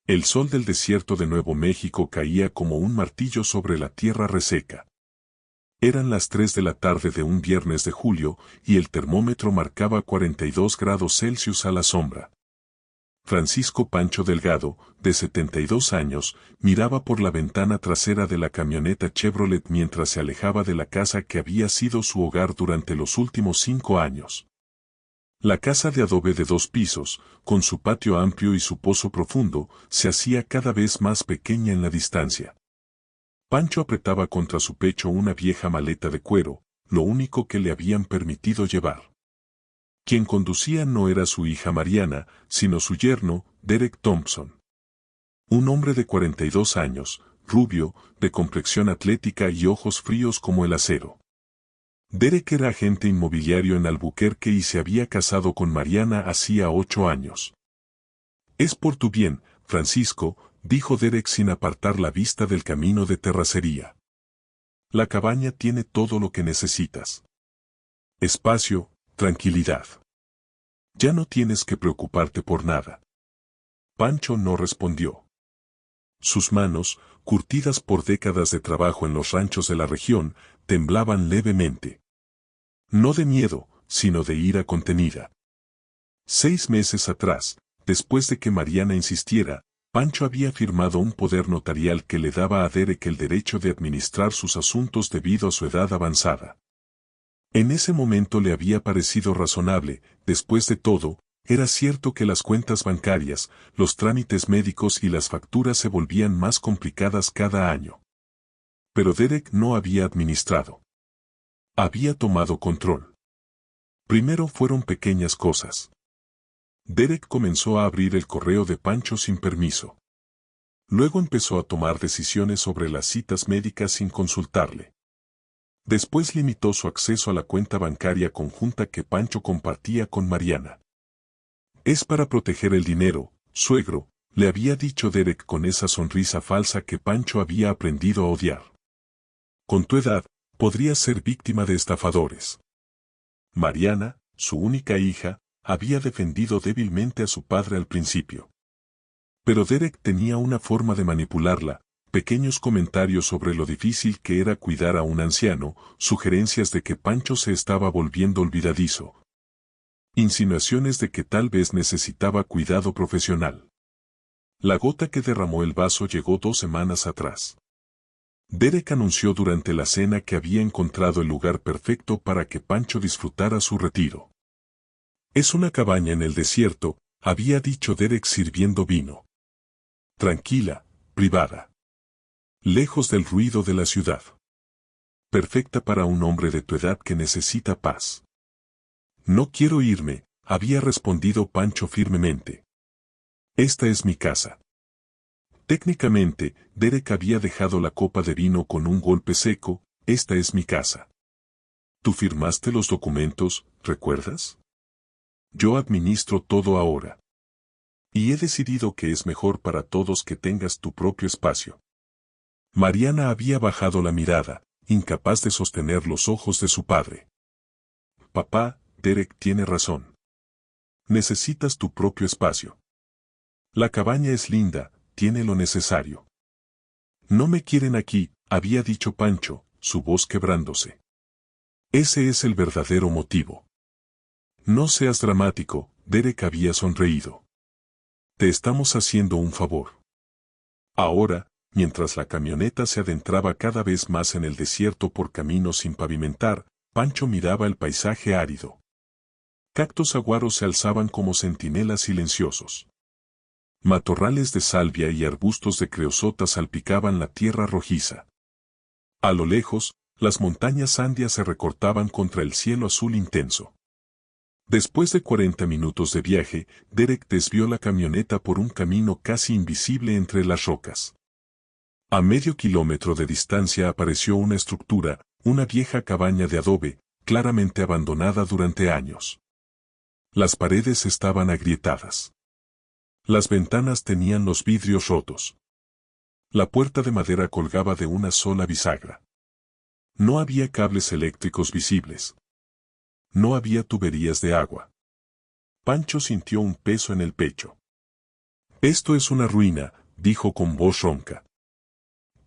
El sol del desierto de Nuevo México caía como un martillo sobre la tierra reseca. Eran las 3 de la tarde de un viernes de julio y el termómetro marcaba 42 grados Celsius a la sombra. Francisco Pancho Delgado, de 72 años, miraba por la ventana trasera de la camioneta Chevrolet mientras se alejaba de la casa que había sido su hogar durante los últimos 5 años. La casa de adobe de 2 pisos, con su patio amplio y su pozo profundo, se hacía cada vez más pequeña en la distancia. Pancho apretaba contra su pecho una vieja maleta de cuero, lo único que le habían permitido llevar. Quien conducía no era su hija Mariana, sino su yerno, Derek Thompson. Un hombre de 42 años, rubio, de complexión atlética y ojos fríos como el acero. Derek era agente inmobiliario en Albuquerque y se había casado con Mariana hacía 8 años. «Es por tu bien, Francisco», dijo Derek sin apartar la vista del camino de terracería. «La cabaña tiene todo lo que necesitas. Espacio, tranquilidad. Ya no tienes que preocuparte por nada». Pancho no respondió. Sus manos, curtidas por décadas de trabajo en los ranchos de la región, temblaban levemente. No de miedo, sino de ira contenida. 6 meses atrás, después de que Mariana insistiera, Pancho había firmado un poder notarial que le daba a Derek el derecho de administrar sus asuntos debido a su edad avanzada. En ese momento le había parecido razonable, después de todo, era cierto que las cuentas bancarias, los trámites médicos y las facturas se volvían más complicadas cada año. Pero Derek no había administrado. Había tomado control. Primero fueron pequeñas cosas. Derek comenzó a abrir el correo de Pancho sin permiso. Luego empezó a tomar decisiones sobre las citas médicas sin consultarle. Después limitó su acceso a la cuenta bancaria conjunta que Pancho compartía con Mariana. «Es para proteger el dinero, suegro», le había dicho Derek con esa sonrisa falsa que Pancho había aprendido a odiar. «Con tu edad, podrías ser víctima de estafadores». Mariana, su única hija, había defendido débilmente a su padre al principio. Pero Derek tenía una forma de manipularla, pequeños comentarios sobre lo difícil que era cuidar a un anciano, sugerencias de que Pancho se estaba volviendo olvidadizo. Insinuaciones de que tal vez necesitaba cuidado profesional. La gota que derramó el vaso llegó 2 semanas atrás. Derek anunció durante la cena que había encontrado el lugar perfecto para que Pancho disfrutara su retiro. «Es una cabaña en el desierto», había dicho Derek sirviendo vino. «Tranquila, privada. Lejos del ruido de la ciudad. Perfecta para un hombre de tu edad que necesita paz». «No quiero irme», había respondido Pancho firmemente. «Esta es mi casa». Técnicamente, Derek había dejado la copa de vino con un golpe seco. «Esta es mi casa. Tú firmaste los documentos, ¿recuerdas? Yo administro todo ahora. Y he decidido que es mejor para todos que tengas tu propio espacio». Mariana había bajado la mirada, incapaz de sostener los ojos de su padre. «Papá, Derek tiene razón. Necesitas tu propio espacio. La cabaña es linda, tiene lo necesario». «No me quieren aquí», había dicho Pancho, su voz quebrándose. «Ese es el verdadero motivo». «No seas dramático», Derek había sonreído. «Te estamos haciendo un favor». Ahora, mientras la camioneta se adentraba cada vez más en el desierto por caminos sin pavimentar, Pancho miraba el paisaje árido. Cactos saguaros se alzaban como centinelas silenciosos. Matorrales de salvia y arbustos de creosota salpicaban la tierra rojiza. A lo lejos, las montañas andias se recortaban contra el cielo azul intenso. Después de 40 minutos de viaje, Derek desvió la camioneta por un camino casi invisible entre las rocas. A medio kilómetro de distancia apareció una estructura, una vieja cabaña de adobe, claramente abandonada durante años. Las paredes estaban agrietadas. Las ventanas tenían los vidrios rotos. La puerta de madera colgaba de una sola bisagra. No había cables eléctricos visibles. No había tuberías de agua. Pancho sintió un peso en el pecho. Esto es una ruina, dijo con voz ronca.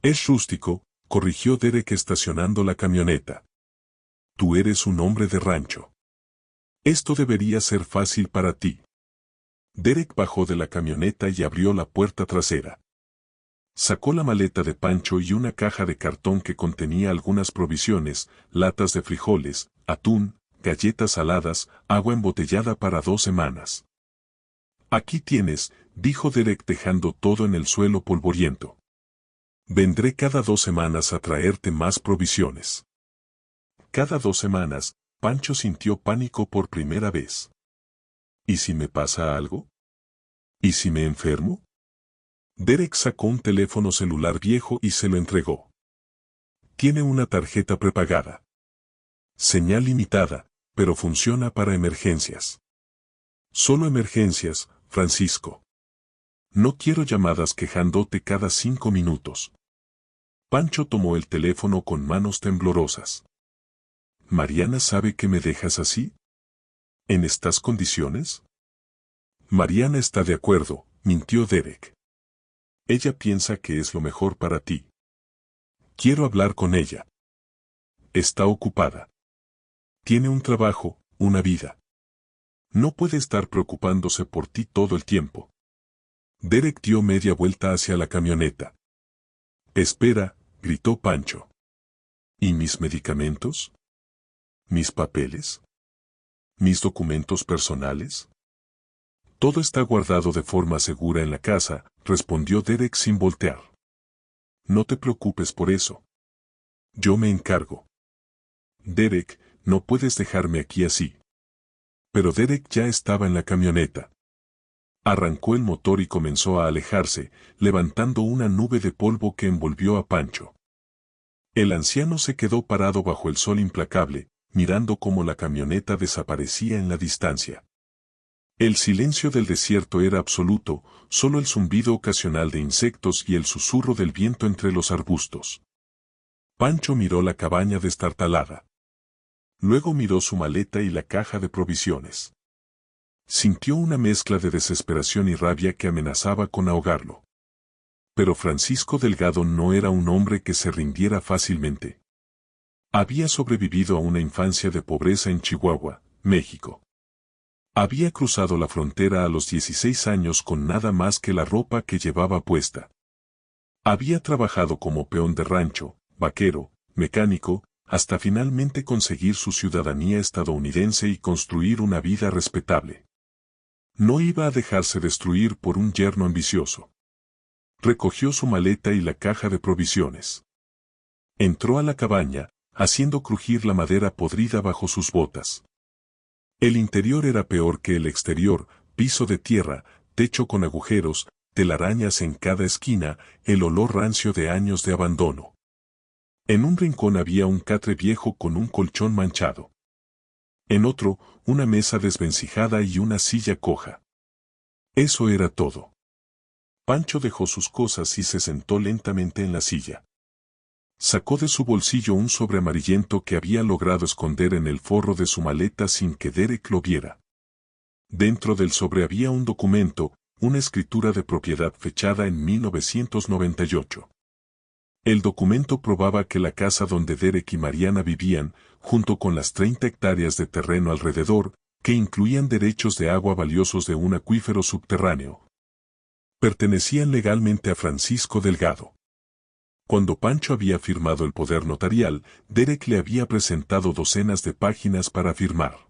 Es rústico, corrigió Derek estacionando la camioneta. Tú eres un hombre de rancho. Esto debería ser fácil para ti. Derek bajó de la camioneta y abrió la puerta trasera. Sacó la maleta de Pancho y una caja de cartón que contenía algunas provisiones, latas de frijoles, atún, galletas saladas, agua embotellada para 2 semanas. Aquí tienes, dijo Derek dejando todo en el suelo polvoriento. Vendré cada 2 semanas a traerte más provisiones. Cada 2 semanas, Pancho sintió pánico por primera vez. ¿Y si me pasa algo? ¿Y si me enfermo? Derek sacó un teléfono celular viejo y se lo entregó. Tiene una tarjeta prepagada. Señal limitada, pero funciona para emergencias. Solo emergencias, Francisco. No quiero llamadas quejándote cada 5 minutos. Pancho tomó el teléfono con manos temblorosas. ¿Mariana sabe que me dejas así? ¿En estas condiciones? Mariana está de acuerdo, mintió Derek. Ella piensa que es lo mejor para ti. Quiero hablar con ella. Está ocupada. Tiene un trabajo, una vida. No puede estar preocupándose por ti todo el tiempo. Derek dio media vuelta hacia la camioneta. Espera, gritó Pancho. ¿Y mis medicamentos? ¿Mis papeles? ¿Mis documentos personales? Todo está guardado de forma segura en la casa, respondió Derek sin voltear. No te preocupes por eso. Yo me encargo. Derek, no puedes dejarme aquí así. Pero Derek ya estaba en la camioneta. Arrancó el motor y comenzó a alejarse, levantando una nube de polvo que envolvió a Pancho. El anciano se quedó parado bajo el sol implacable, mirando cómo la camioneta desaparecía en la distancia. El silencio del desierto era absoluto, solo el zumbido ocasional de insectos y el susurro del viento entre los arbustos. Pancho miró la cabaña destartalada. Luego miró su maleta y la caja de provisiones. Sintió una mezcla de desesperación y rabia que amenazaba con ahogarlo. Pero Francisco Delgado no era un hombre que se rindiera fácilmente. Había sobrevivido a una infancia de pobreza en Chihuahua, México. Había cruzado la frontera a los 16 años con nada más que la ropa que llevaba puesta. Había trabajado como peón de rancho, vaquero, mecánico, hasta finalmente conseguir su ciudadanía estadounidense y construir una vida respetable. No iba a dejarse destruir por un yerno ambicioso. Recogió su maleta y la caja de provisiones. Entró a la cabaña, haciendo crujir la madera podrida bajo sus botas. El interior era peor que el exterior, piso de tierra, techo con agujeros, telarañas en cada esquina, el olor rancio de años de abandono. En un rincón había un catre viejo con un colchón manchado. En otro, una mesa desvencijada y una silla coja. Eso era todo. Pancho dejó sus cosas y se sentó lentamente en la silla. Sacó de su bolsillo un sobre amarillento que había logrado esconder en el forro de su maleta sin que Derek lo viera. Dentro del sobre había un documento, una escritura de propiedad fechada en 1998. El documento probaba que la casa donde Derek y Mariana vivían, junto con las 30 hectáreas de terreno alrededor, que incluían derechos de agua valiosos de un acuífero subterráneo, pertenecían legalmente a Francisco Delgado. Cuando Pancho había firmado el poder notarial, Derek le había presentado docenas de páginas para firmar.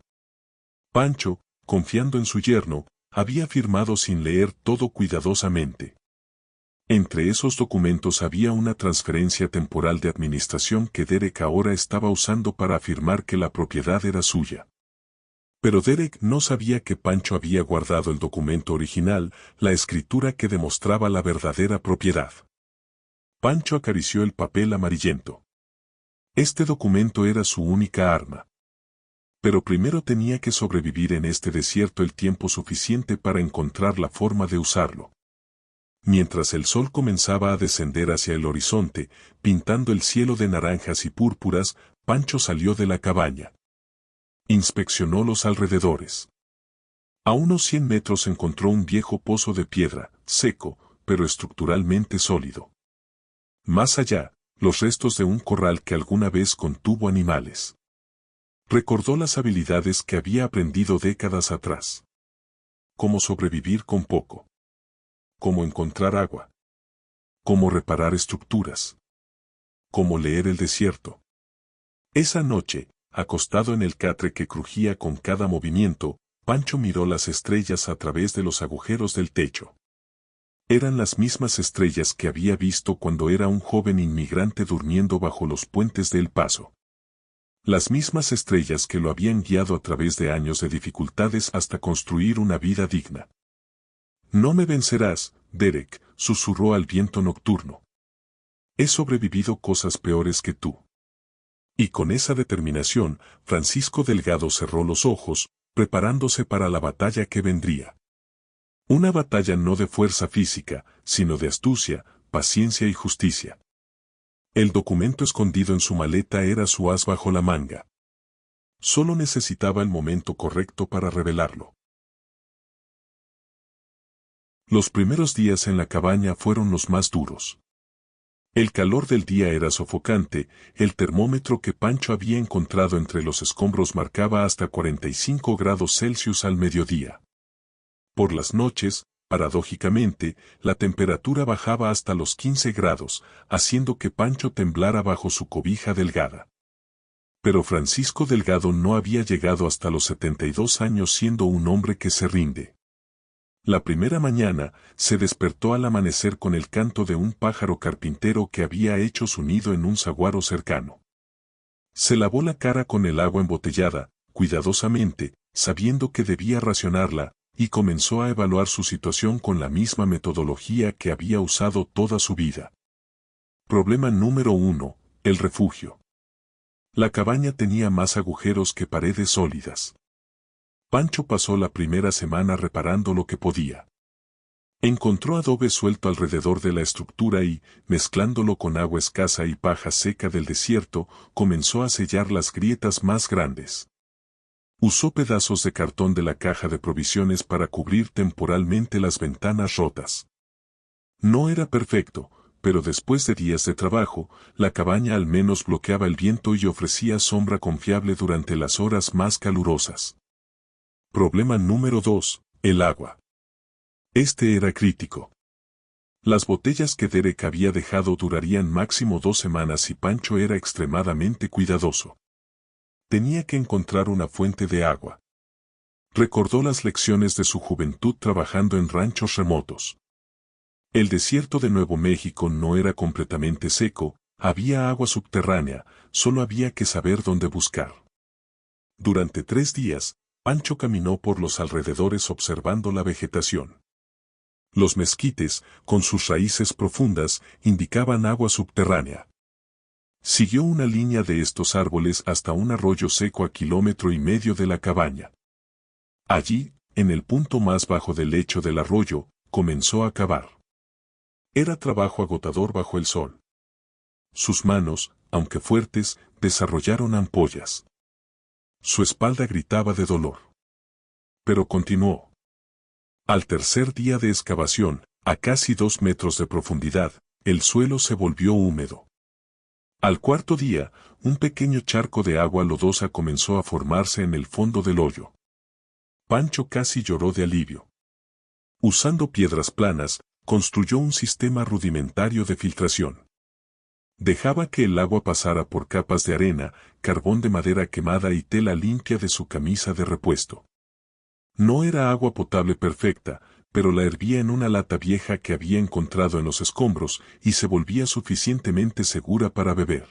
Pancho, confiando en su yerno, había firmado sin leer todo cuidadosamente. Entre esos documentos había una transferencia temporal de administración que Derek ahora estaba usando para afirmar que la propiedad era suya. Pero Derek no sabía que Pancho había guardado el documento original, la escritura que demostraba la verdadera propiedad. Pancho acarició el papel amarillento. Este documento era su única arma. Pero primero tenía que sobrevivir en este desierto el tiempo suficiente para encontrar la forma de usarlo. Mientras el sol comenzaba a descender hacia el horizonte, pintando el cielo de naranjas y púrpuras, Pancho salió de la cabaña. Inspeccionó los alrededores. A unos 100 metros encontró un viejo pozo de piedra, seco, pero estructuralmente sólido. Más allá, los restos de un corral que alguna vez contuvo animales. Recordó las habilidades que había aprendido décadas atrás. Cómo sobrevivir con poco. Cómo encontrar agua. Cómo reparar estructuras. Cómo leer el desierto. Esa noche, acostado en el catre que crujía con cada movimiento, Pancho miró las estrellas a través de los agujeros del techo. Eran las mismas estrellas que había visto cuando era un joven inmigrante durmiendo bajo los puentes de El Paso. Las mismas estrellas que lo habían guiado a través de años de dificultades hasta construir una vida digna. No me vencerás, Derek, susurró al viento nocturno. He sobrevivido cosas peores que tú. Y con esa determinación, Francisco Delgado cerró los ojos, preparándose para la batalla que vendría. Una batalla no de fuerza física, sino de astucia, paciencia y justicia. El documento escondido en su maleta era su as bajo la manga. Solo necesitaba el momento correcto para revelarlo. Los primeros días en la cabaña fueron los más duros. El calor del día era sofocante, el termómetro que Pancho había encontrado entre los escombros marcaba hasta 45 grados Celsius al mediodía. Por las noches, paradójicamente, la temperatura bajaba hasta los 15 grados, haciendo que Pancho temblara bajo su cobija delgada. Pero Francisco Delgado no había llegado hasta los 72 años siendo un hombre que se rinde. La primera mañana, se despertó al amanecer con el canto de un pájaro carpintero que había hecho su nido en un saguaro cercano. Se lavó la cara con el agua embotellada, cuidadosamente, sabiendo que debía racionarla, y comenzó a evaluar su situación con la misma metodología que había usado toda su vida. Problema número 1, el refugio. La cabaña tenía más agujeros que paredes sólidas. Pancho pasó la primera semana reparando lo que podía. Encontró adobe suelto alrededor de la estructura y, mezclándolo con agua escasa y paja seca del desierto, comenzó a sellar las grietas más grandes. Usó pedazos de cartón de la caja de provisiones para cubrir temporalmente las ventanas rotas. No era perfecto, pero después de días de trabajo, la cabaña al menos bloqueaba el viento y ofrecía sombra confiable durante las horas más calurosas. Problema número 2, el agua. Este era crítico. Las botellas que Derek había dejado durarían máximo 2 semanas y Pancho era extremadamente cuidadoso. Tenía que encontrar una fuente de agua. Recordó las lecciones de su juventud trabajando en ranchos remotos. El desierto de Nuevo México no era completamente seco, había agua subterránea, solo había que saber dónde buscar. Durante 3 días, Pancho caminó por los alrededores observando la vegetación. Los mezquites, con sus raíces profundas, indicaban agua subterránea. Siguió una línea de estos árboles hasta un arroyo seco a 1,5 kilómetros de la cabaña. Allí, en el punto más bajo del lecho del arroyo, comenzó a cavar. Era trabajo agotador bajo el sol. Sus manos, aunque fuertes, desarrollaron ampollas. Su espalda gritaba de dolor. Pero continuó. Al tercer día de excavación, a casi 2 metros de profundidad, el suelo se volvió húmedo. Al cuarto día, un pequeño charco de agua lodosa comenzó a formarse en el fondo del hoyo. Pancho casi lloró de alivio. Usando piedras planas, construyó un sistema rudimentario de filtración. Dejaba que el agua pasara por capas de arena, carbón de madera quemada y tela limpia de su camisa de repuesto. No era agua potable perfecta, pero la hervía en una lata vieja que había encontrado en los escombros y se volvía suficientemente segura para beber.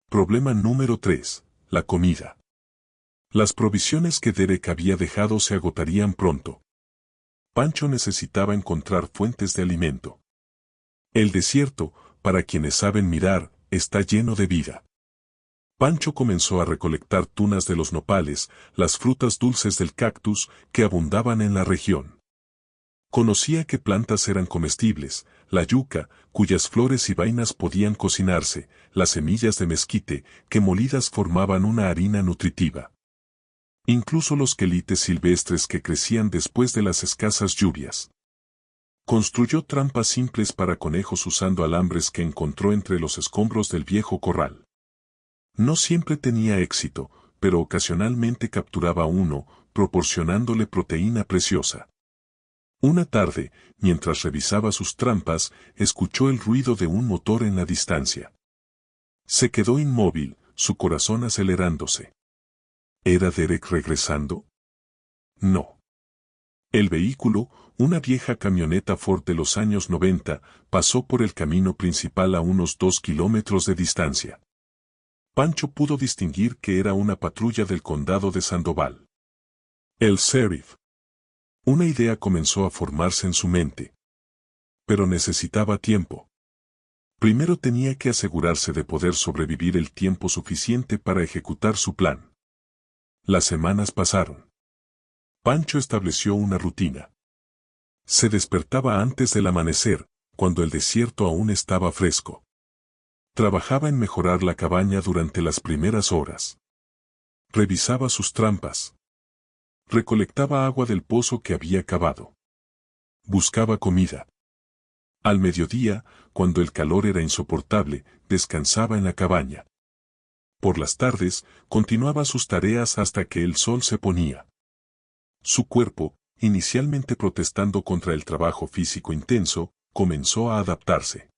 Problema número 3, la comida. Las provisiones que Derek había dejado se agotarían pronto. Pancho necesitaba encontrar fuentes de alimento. El desierto, para quienes saben mirar, está lleno de vida. Pancho comenzó a recolectar tunas de los nopales, las frutas dulces del cactus, que abundaban en la región. Conocía qué plantas eran comestibles, la yuca, cuyas flores y vainas podían cocinarse, las semillas de mezquite, que molidas formaban una harina nutritiva. incluso los quelites silvestres que crecían después de las escasas lluvias. Construyó trampas simples para conejos usando alambres que encontró entre los escombros del viejo corral. No siempre tenía éxito, pero ocasionalmente capturaba uno, proporcionándole proteína preciosa. Una tarde, mientras revisaba sus trampas, escuchó el ruido de un motor en la distancia. Se quedó inmóvil, su corazón acelerándose. ¿Era Derek regresando? No. El vehículo, una vieja camioneta Ford de los años 90, pasó por el camino principal a unos 2 kilómetros de distancia. Pancho pudo distinguir que era una patrulla del condado de Sandoval. El sheriff. Una idea comenzó a formarse en su mente. Pero necesitaba tiempo. Primero tenía que asegurarse de poder sobrevivir el tiempo suficiente para ejecutar su plan. Las semanas pasaron. Pancho estableció una rutina. Se despertaba antes del amanecer, cuando el desierto aún estaba fresco. Trabajaba en mejorar la cabaña durante las primeras horas. Revisaba sus trampas. Recolectaba agua del pozo que había cavado. Buscaba comida. Al mediodía, cuando el calor era insoportable, descansaba en la cabaña. Por las tardes, continuaba sus tareas hasta que el sol se ponía. Su cuerpo, inicialmente protestando contra el trabajo físico intenso, comenzó a adaptarse.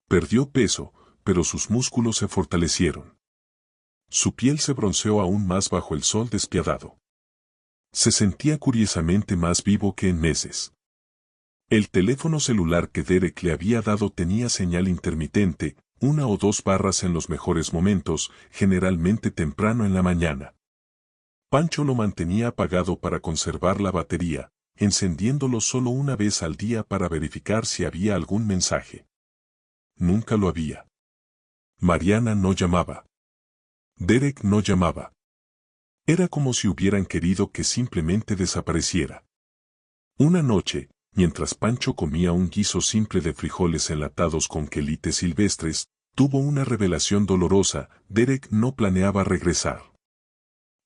Perdió peso, pero sus músculos se fortalecieron. Su piel se bronceó aún más bajo el sol despiadado. Se sentía curiosamente más vivo que en meses. El teléfono celular que Derek le había dado tenía señal intermitente, 1 o 2 barras en los mejores momentos, generalmente temprano en la mañana. Pancho lo mantenía apagado para conservar la batería, encendiéndolo solo una vez al día para verificar si había algún mensaje. Nunca lo había. Mariana no llamaba. Derek no llamaba. Era como si hubieran querido que simplemente desapareciera. Una noche, mientras Pancho comía un guiso simple de frijoles enlatados con quelites silvestres, tuvo una revelación dolorosa: Derek no planeaba regresar.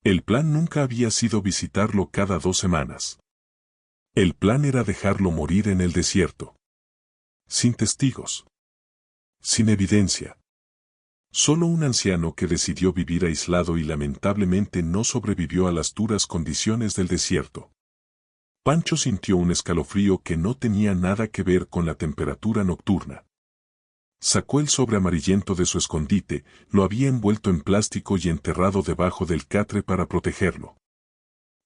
El plan nunca había sido visitarlo cada 2 semanas. El plan era dejarlo morir en el desierto. Sin testigos. Sin evidencia. Solo un anciano que decidió vivir aislado y lamentablemente no sobrevivió a las duras condiciones del desierto. Pancho sintió un escalofrío que no tenía nada que ver con la temperatura nocturna. Sacó el sobre amarillento de su escondite, lo había envuelto en plástico y enterrado debajo del catre para protegerlo.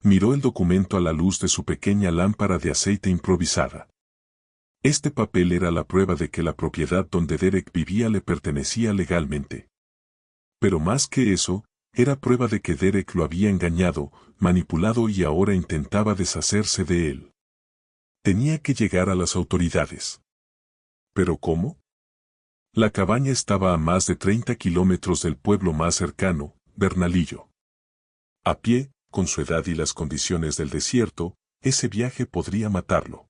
Miró el documento a la luz de su pequeña lámpara de aceite improvisada. Este papel era la prueba de que la propiedad donde Derek vivía le pertenecía legalmente. Pero más que eso, era prueba de que Derek lo había engañado, manipulado y ahora intentaba deshacerse de él. Tenía que llegar a las autoridades. ¿Pero cómo? La cabaña estaba a más de 30 kilómetros del pueblo más cercano, Bernalillo. A pie, con su edad y las condiciones del desierto, ese viaje podría matarlo.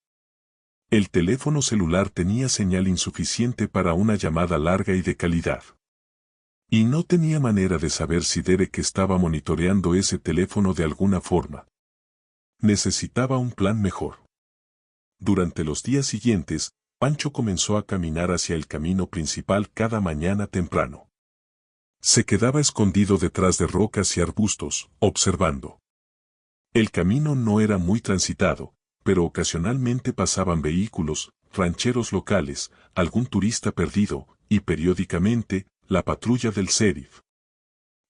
El teléfono celular tenía señal insuficiente para una llamada larga y de calidad. Y no tenía manera de saber si Derek estaba monitoreando ese teléfono de alguna forma. Necesitaba un plan mejor. Durante los días siguientes, Pancho comenzó a caminar hacia el camino principal cada mañana temprano. Se quedaba escondido detrás de rocas y arbustos, observando. El camino no era muy transitado, pero ocasionalmente pasaban vehículos, rancheros locales, algún turista perdido, y periódicamente, la patrulla del sheriff.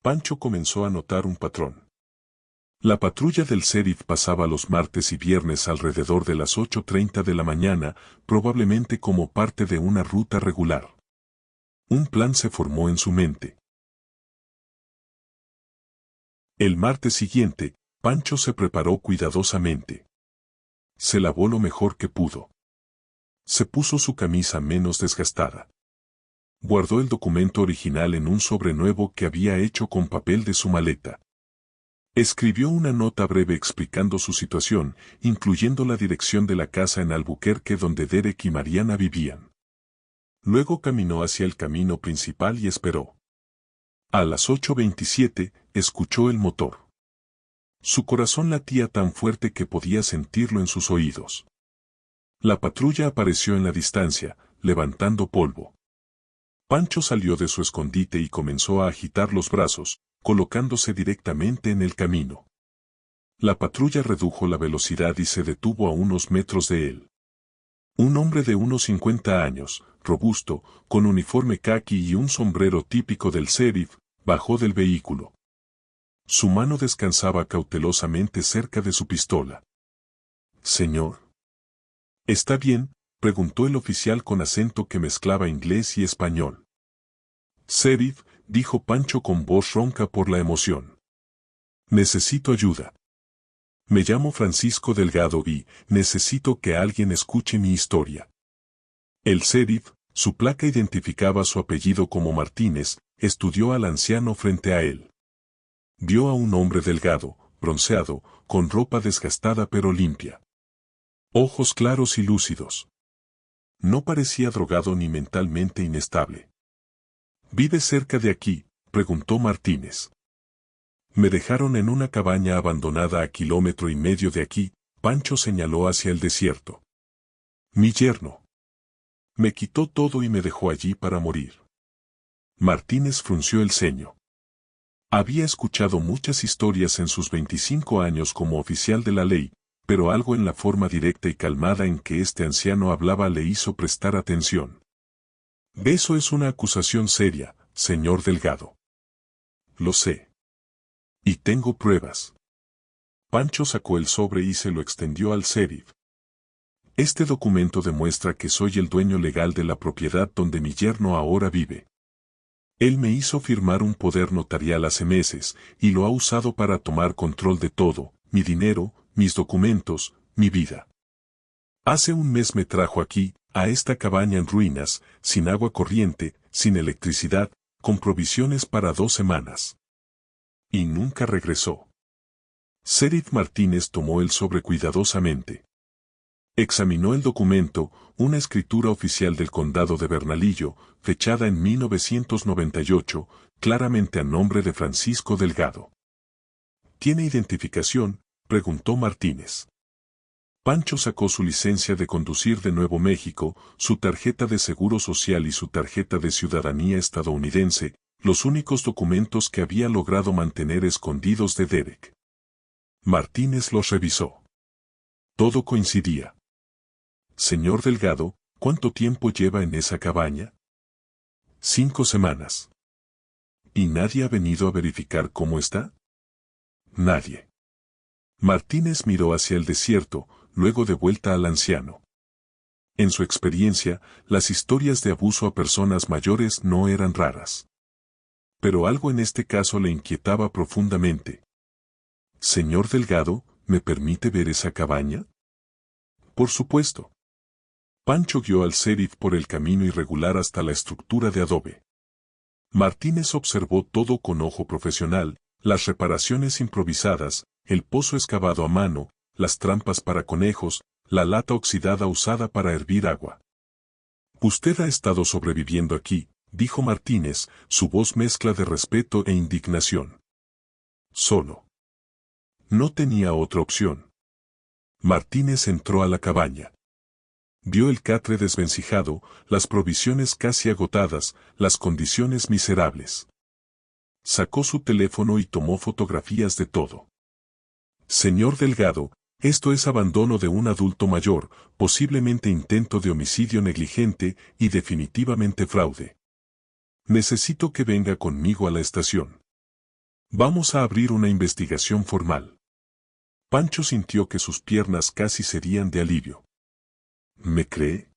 Pancho comenzó a notar un patrón. La patrulla del sheriff pasaba los martes y viernes alrededor de las 8:30 de la mañana, probablemente como parte de una ruta regular. Un plan se formó en su mente. El martes siguiente, Pancho se preparó cuidadosamente. Se lavó lo mejor que pudo. Se puso su camisa menos desgastada. Guardó el documento original en un sobre nuevo que había hecho con papel de su maleta. Escribió una nota breve explicando su situación, incluyendo la dirección de la casa en Albuquerque donde Derek y Mariana vivían. Luego caminó hacia el camino principal y esperó. A las 8:27, escuchó el motor. Su corazón latía tan fuerte que podía sentirlo en sus oídos. La patrulla apareció en la distancia, levantando polvo. Pancho salió de su escondite y comenzó a agitar los brazos, colocándose directamente en el camino. La patrulla redujo la velocidad y se detuvo a unos metros de él. Un hombre de unos 50 años, robusto, con uniforme caqui y un sombrero típico del sheriff, bajó del vehículo. Su mano descansaba cautelosamente cerca de su pistola. «Señor». «¿Está bien?», preguntó el oficial con acento que mezclaba inglés y español. «Sheriff», dijo Pancho con voz ronca por la emoción. «Necesito ayuda. Me llamo Francisco Delgado y necesito que alguien escuche mi historia». El sheriff, su placa identificaba su apellido como Martínez, estudió al anciano frente a él. Vio a un hombre delgado, bronceado, con ropa desgastada pero limpia. Ojos claros y lúcidos. No parecía drogado ni mentalmente inestable. «¿Vive cerca de aquí?», preguntó Martínez. «Me dejaron en una cabaña abandonada a 1,5 kilómetros de aquí», Pancho señaló hacia el desierto. «Mi yerno. Me quitó todo y me dejó allí para morir». Martínez frunció el ceño. Había escuchado muchas historias en sus 25 años como oficial de la ley, pero algo en la forma directa y calmada en que este anciano hablaba le hizo prestar atención. «Eso es una acusación seria, señor Delgado». «Lo sé. Y tengo pruebas». Pancho sacó el sobre y se lo extendió al sheriff. «Este documento demuestra que soy el dueño legal de la propiedad donde mi yerno ahora vive. Él me hizo firmar un poder notarial hace meses, y lo ha usado para tomar control de todo, mi dinero, mis documentos, mi vida. Hace un mes me trajo aquí, a esta cabaña en ruinas, sin agua corriente, sin electricidad, con provisiones para 2 semanas. Y nunca regresó». Sheriff Martínez tomó el sobre cuidadosamente. Examinó el documento, una escritura oficial del condado de Bernalillo, fechada en 1998, claramente a nombre de Francisco Delgado. «¿Tiene identificación?», preguntó Martínez. Pancho sacó su licencia de conducir de Nuevo México, su tarjeta de seguro social y su tarjeta de ciudadanía estadounidense, los únicos documentos que había logrado mantener escondidos de Derek. Martínez los revisó. Todo coincidía. «Señor Delgado, ¿cuánto tiempo lleva en esa cabaña?». «5 semanas». «¿Y nadie ha venido a verificar cómo está?». «Nadie». Martínez miró hacia el desierto, luego de vuelta al anciano. En su experiencia, las historias de abuso a personas mayores no eran raras. Pero algo en este caso le inquietaba profundamente. «Señor Delgado, ¿me permite ver esa cabaña?». «Por supuesto». Pancho guió al sheriff por el camino irregular hasta la estructura de adobe. Martínez observó todo con ojo profesional, las reparaciones improvisadas, el pozo excavado a mano, las trampas para conejos, la lata oxidada usada para hervir agua. «Usted ha estado sobreviviendo aquí», dijo Martínez, su voz mezcla de respeto e indignación. «Solo. No tenía otra opción». Martínez entró a la cabaña. Vio el catre desvencijado, las provisiones casi agotadas, las condiciones miserables. Sacó su teléfono y tomó fotografías de todo. «Señor Delgado, esto es abandono de un adulto mayor, posiblemente intento de homicidio negligente y definitivamente fraude. Necesito que venga conmigo a la estación. Vamos a abrir una investigación formal». Pancho sintió que sus piernas casi cedían de alivio. «¿Me cree?».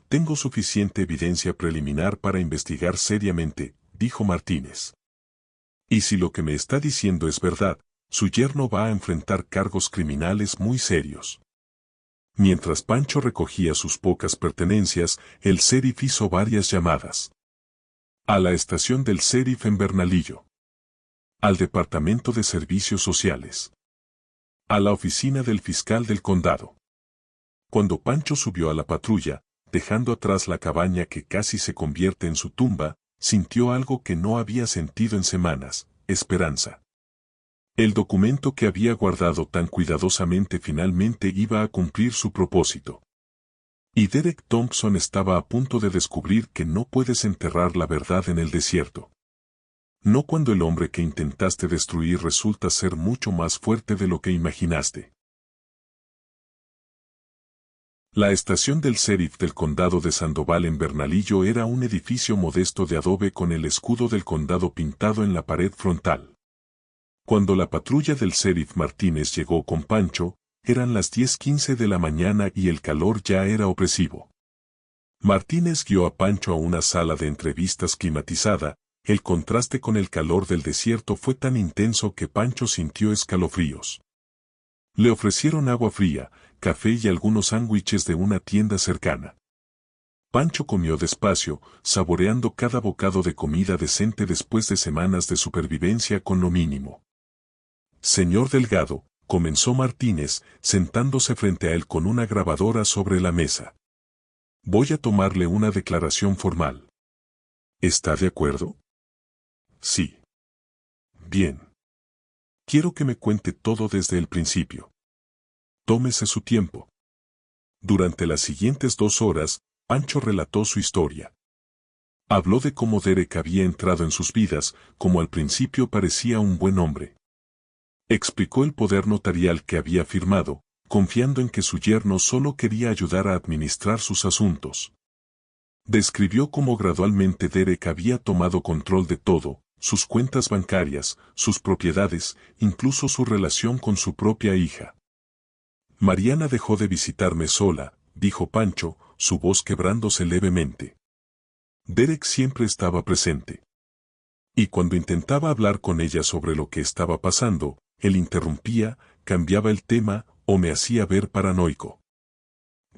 «Tengo suficiente evidencia preliminar para investigar seriamente», dijo Martínez. «Y si lo que me está diciendo es verdad, su yerno va a enfrentar cargos criminales muy serios». Mientras Pancho recogía sus pocas pertenencias, el sheriff hizo varias llamadas. A la estación del sheriff en Bernalillo. Al Departamento de Servicios Sociales. A la oficina del fiscal del condado. Cuando Pancho subió a la patrulla, dejando atrás la cabaña que casi se convierte en su tumba, sintió algo que no había sentido en semanas: esperanza. El documento que había guardado tan cuidadosamente finalmente iba a cumplir su propósito. Y Derek Thompson estaba a punto de descubrir que no puedes enterrar la verdad en el desierto. No cuando el hombre que intentaste destruir resulta ser mucho más fuerte de lo que imaginaste. La estación del sheriff del condado de Sandoval en Bernalillo era un edificio modesto de adobe con el escudo del condado pintado en la pared frontal. Cuando la patrulla del sheriff Martínez llegó con Pancho, eran las 10:15 de la mañana y el calor ya era opresivo. Martínez guió a Pancho a una sala de entrevistas climatizada. El contraste con el calor del desierto fue tan intenso que Pancho sintió escalofríos. Le ofrecieron agua fría, café y algunos sándwiches de una tienda cercana. Pancho comió despacio, saboreando cada bocado de comida decente después de semanas de supervivencia con lo mínimo. Señor Delgado, comenzó Martínez, sentándose frente a él con una grabadora sobre la mesa. Voy a tomarle una declaración formal. ¿Está de acuerdo? Sí. Bien. Quiero que me cuente todo desde el principio. Tómese su tiempo. Durante las siguientes 2 horas, Pancho relató su historia. Habló de cómo Derek había entrado en sus vidas, como al principio parecía un buen hombre. Explicó el poder notarial que había firmado, confiando en que su yerno solo quería ayudar a administrar sus asuntos. Describió cómo gradualmente Derek había tomado control de todo, sus cuentas bancarias, sus propiedades, incluso su relación con su propia hija. Mariana dejó de visitarme sola, dijo Pancho, su voz quebrándose levemente. Derek siempre estaba presente. Y cuando intentaba hablar con ella sobre lo que estaba pasando, él interrumpía, cambiaba el tema, o me hacía ver paranoico.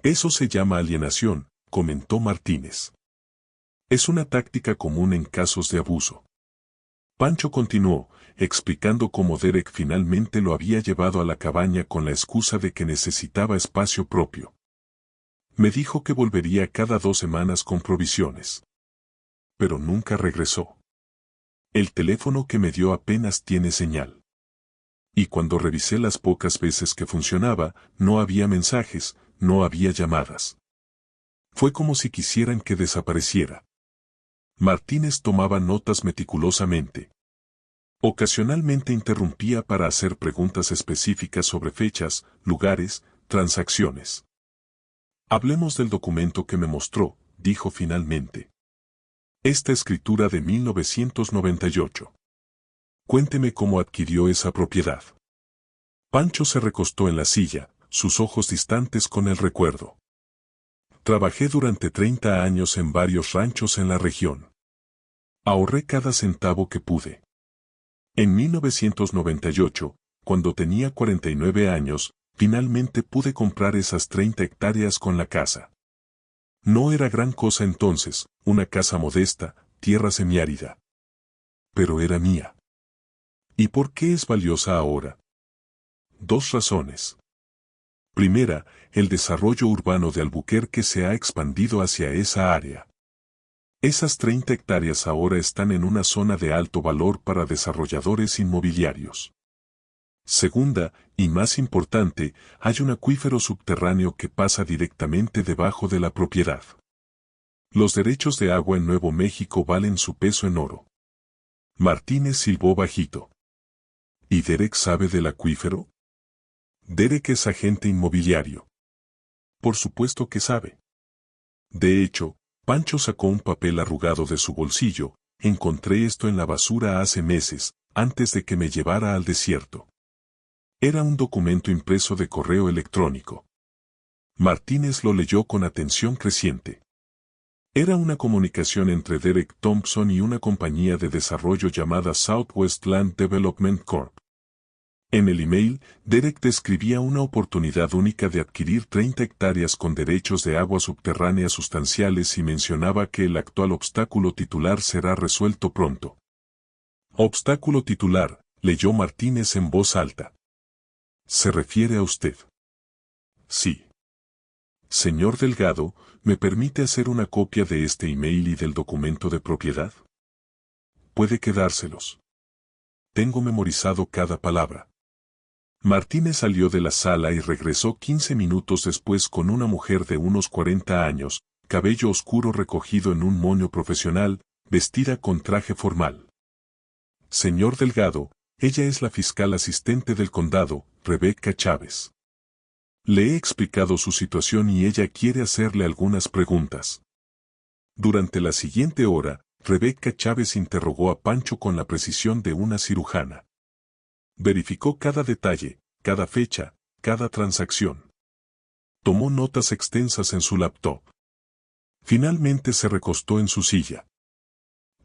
Eso se llama alienación, comentó Martínez. Es una táctica común en casos de abuso. Pancho continuó, explicando cómo Derek finalmente lo había llevado a la cabaña con la excusa de que necesitaba espacio propio. Me dijo que volvería cada 2 semanas con provisiones. Pero nunca regresó. El teléfono que me dio apenas tiene señal. Y cuando revisé las pocas veces que funcionaba, no había mensajes, no había llamadas. Fue como si quisieran que desapareciera. Martínez tomaba notas meticulosamente. Ocasionalmente interrumpía para hacer preguntas específicas sobre fechas, lugares, transacciones. Hablemos del documento que me mostró, dijo finalmente. Esta escritura de 1998. Cuénteme cómo adquirió esa propiedad. Pancho se recostó en la silla, sus ojos distantes con el recuerdo. Trabajé durante 30 años en varios ranchos en la región. Ahorré cada centavo que pude. En 1998, cuando tenía 49 años, finalmente pude comprar esas 30 hectáreas con la casa. No era gran cosa entonces, una casa modesta, tierra semiárida. Pero era mía. ¿Y por qué es valiosa ahora? 2 razones. Primera, el desarrollo urbano de Albuquerque se ha expandido hacia esa área. Esas 30 hectáreas ahora están en una zona de alto valor para desarrolladores inmobiliarios. Segunda, y más importante, hay un acuífero subterráneo que pasa directamente debajo de la propiedad. Los derechos de agua en Nuevo México valen su peso en oro. Martínez silbó bajito. ¿Y Derek sabe del acuífero? Derek es agente inmobiliario. Por supuesto que sabe. De hecho, Pancho sacó un papel arrugado de su bolsillo. Encontré esto en la basura hace meses, antes de que me llevara al desierto. Era un documento impreso de correo electrónico. Martínez lo leyó con atención creciente. Era una comunicación entre Derek Thompson y una compañía de desarrollo llamada Southwest Land Development Corp. En el email, Derek describía una oportunidad única de adquirir 30 hectáreas con derechos de agua subterránea sustanciales y mencionaba que el actual obstáculo titular será resuelto pronto. Obstáculo titular, leyó Martínez en voz alta. ¿Se refiere a usted? Sí. Señor Delgado, ¿me permite hacer una copia de este email y del documento de propiedad? Puede quedárselos. tengo memorizado cada palabra. Martínez salió de la sala y regresó 15 minutos después con una mujer de unos 40 años, cabello oscuro recogido en un moño profesional, vestida con traje formal. Señor Delgado, ella es la fiscal asistente del condado, Rebecca Chávez. Le he explicado su situación y ella quiere hacerle algunas preguntas. Durante la siguiente hora, Rebecca Chávez interrogó a Pancho con la precisión de una cirujana. Verificó cada detalle, cada fecha, cada transacción. Tomó notas extensas en su laptop. Finalmente se recostó en su silla.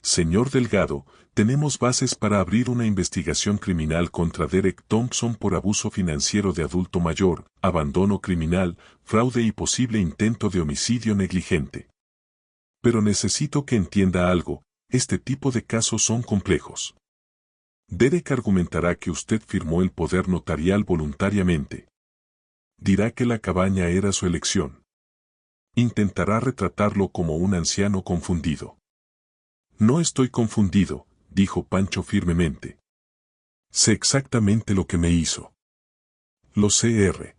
Señor Delgado, tenemos bases para abrir una investigación criminal contra Derek Thompson por abuso financiero de adulto mayor, abandono criminal, fraude y posible intento de homicidio negligente. Pero necesito que entienda algo, este tipo de casos son complejos. Derek argumentará que usted firmó el poder notarial voluntariamente. Dirá que la cabaña era su elección. Intentará retratarlo como un anciano confundido. No estoy confundido, dijo Pancho firmemente. Sé exactamente lo que me hizo. Lo sé, R.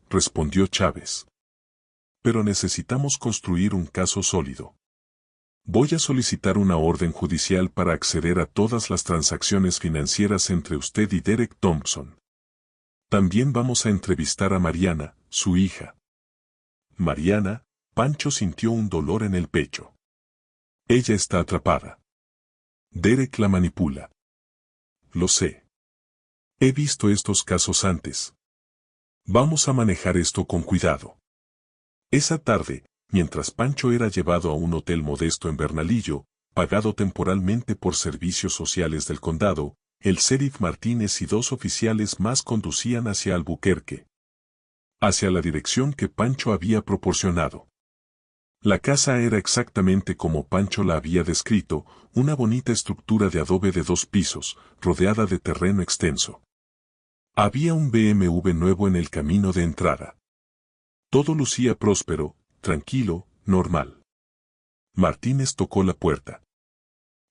Respondió Chávez. Pero necesitamos construir un caso sólido. Voy a solicitar una orden judicial para acceder a todas las transacciones financieras entre usted y Derek Thompson. También vamos a entrevistar a Mariana, su hija. Mariana, Pancho sintió un dolor en el pecho. Ella está atrapada. Derek la manipula. Lo sé. He visto estos casos antes. Vamos a manejar esto con cuidado. Esa tarde, mientras Pancho era llevado a un hotel modesto en Bernalillo, pagado temporalmente por servicios sociales del condado, el sheriff Martínez y 2 oficiales más conducían hacia Albuquerque. Hacia la dirección que Pancho había proporcionado. La casa era exactamente como Pancho la había descrito, una bonita estructura de adobe de 2 pisos, rodeada de terreno extenso. Había un BMW nuevo en el camino de entrada. Todo lucía próspero, tranquilo, normal. Martínez tocó la puerta.